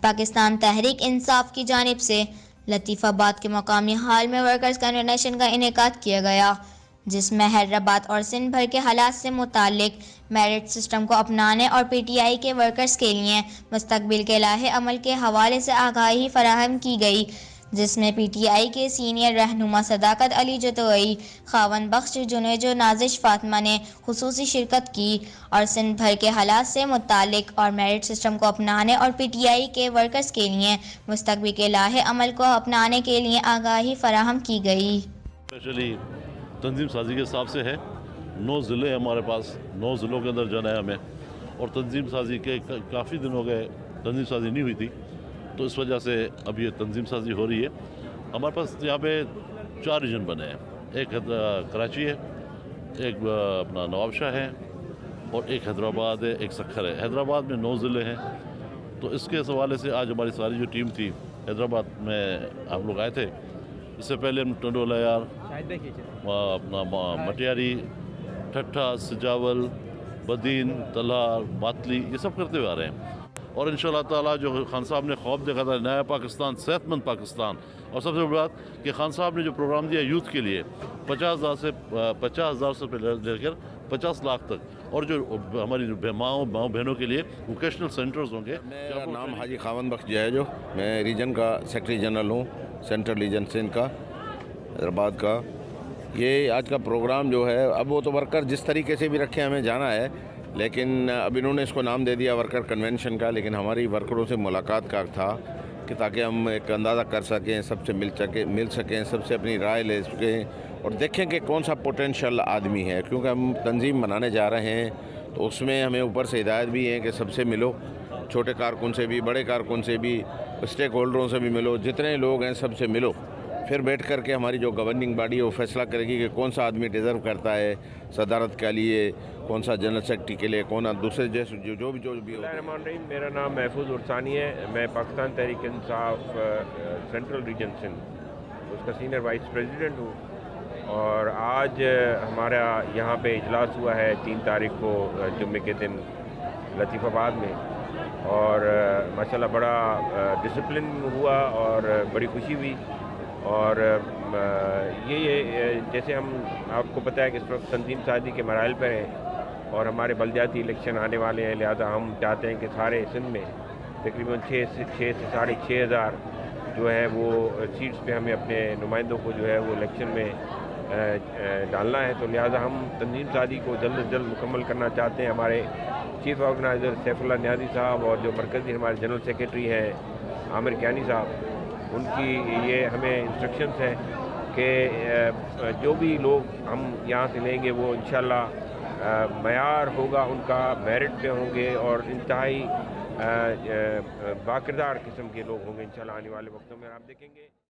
پاکستان تحریک انصاف کی جانب سے لطیف آباد کے مقامی ہال میں ورکرز کنونشن کا انعقاد کیا گیا، جس میں حیدرآباد اور سندھ بھر کے حالات سے متعلق میرٹ سسٹم کو اپنانے اور پی ٹی آئی کے ورکرز کے لیے مستقبل کے لائحہ عمل کے حوالے سے آگاہی فراہم کی گئی، جس میں پی ٹی آئی کے سینئر رہنما صداقت علی جتوئی، خاوند بخش جنیجو نازش فاطمہ نے خصوصی شرکت کی اور سندھ بھر کے حالات سے متعلق اور میرٹ سسٹم کو اپنانے اور پی ٹی آئی کے ورکرز کے لیے مستقبل کے لائحہ عمل کو اپنانے کے لیے آگاہی فراہم کی گئی۔ اسپیشلی تنظیم سازی کے حساب سے ہے، 9 ضلع ہمارے پاس، 9 ضلعوں کے اندر جانا ہے ہمیں، اور تنظیم سازی کے کافی دن ہو گئے تنظیم سازی نہیں ہوئی تھی، تو اس وجہ سے اب یہ تنظیم سازی ہو رہی ہے۔ ہمارے پاس یہاں پہ 4 ریجن بنے ہیں، ایک کراچی ہے، ایک اپنا نواب شاہ ہے، اور ایک حیدرآباد ہے، ایک سکھر ہے۔ حیدرآباد میں 9 ضلع ہیں، تو اس کے حوالے سے آج ہماری ساری جو ٹیم تھی حیدرآباد میں ہم لوگ آئے تھے۔ اس سے پہلے ہم ٹنڈو لیار، اپنا مٹیاری، ٹھٹھا، سجاول، بدین، تلہار، ماتلی، یہ سب کرتے ہوئے آ رہے ہیں، اور انشاءاللہ تعالیٰ جو خان صاحب نے خواب دیکھا تھا نیا پاکستان، صحت مند پاکستان، اور سب سے بڑی بات کہ خان صاحب نے جو پروگرام دیا یوتھ کے لیے 50,000 سے لے کر 50 لاکھ تک، اور جو ہماری ماؤں بہنوں کے لیے ووکیشنل سینٹرز ہوں گے۔ میرا نام حاجی خاوند بخش جیجو، میں ریجن کا سیکرٹری جنرل ہوں، سینٹرل ریجن سندھ کا، حیدرآباد کا۔ یہ آج کا پروگرام جو ہے، اب وہ تو ورکر جس طریقے سے بھی رکھے ہمیں جانا ہے، لیکن اب انہوں نے اس کو نام دے دیا ورکر کنونشن کا، لیکن ہماری ورکروں سے ملاقات کا تھا کہ تاکہ ہم ایک اندازہ کر سکیں، سب سے مل سکیں، سب سے اپنی رائے لے سکیں، اور دیکھیں کہ کون سا پوٹینشیل آدمی ہے، کیونکہ ہم تنظیم بنانے جا رہے ہیں، تو اس میں ہمیں اوپر سے ہدایت بھی ہے کہ سب سے ملو، چھوٹے کارکن سے بھی، بڑے کارکن سے بھی، اسٹیک ہولڈروں سے بھی ملو، جتنے لوگ ہیں سب سے ملو، پھر بیٹھ کر کے ہماری جو گورننگ باڈی ہے وہ فیصلہ کرے گی کہ کون سا آدمی ڈیزرو کرتا ہے صدارت کے لیے، کون سا جنرل سیکرٹری کے لیے، کون دوسرے جیسے جو بھی ہوتا ہے۔ میرا نام محفوظ عرصانی ہے، میں پاکستان تحریک انصاف سینٹرل ریجن سندھ اس کا سینئر وائس پریزیڈنٹ ہوں، اور آج ہمارا یہاں پہ اجلاس ہوا ہے 3 تاریخ کو جمعے کے دن لطیف آباد میں، اور ماشاءاللہ بڑا ڈسپلن ہوا اور بڑی خوشی ہوئی، اور یہ جیسے آپ کو پتہ ہے کہ اس وقت تنظیم سازی کے مراحل پر ہیں اور ہمارے بلدیاتی الیکشن آنے والے ہیں، لہذا ہم چاہتے ہیں کہ سارے سندھ میں تقریباً 6 سے 6.5 ہزار جو ہے وہ سیٹس پہ ہمیں اپنے نمائندوں کو جو ہے وہ الیکشن میں ڈالنا ہے، تو لہذا ہم تنظیم سازی کو جلد از جلد مکمل کرنا چاہتے ہیں۔ ہمارے چیف آرگنائزر سیف اللہ نیازی صاحب اور جو مرکزی ہمارے جنرل سیکرٹری ہیں عامر کیانی صاحب، ان کی یہ ہمیں انسٹرکشنز ہیں کہ جو بھی لوگ ہم یہاں سے لیں گے وہ انشاءاللہ معیار ہوگا ان کا، میرٹ پہ ہوں گے، اور انتہائی باکردار قسم کے لوگ ہوں گے انشاءاللہ آنے والے وقتوں میں، آپ دیکھیں گے۔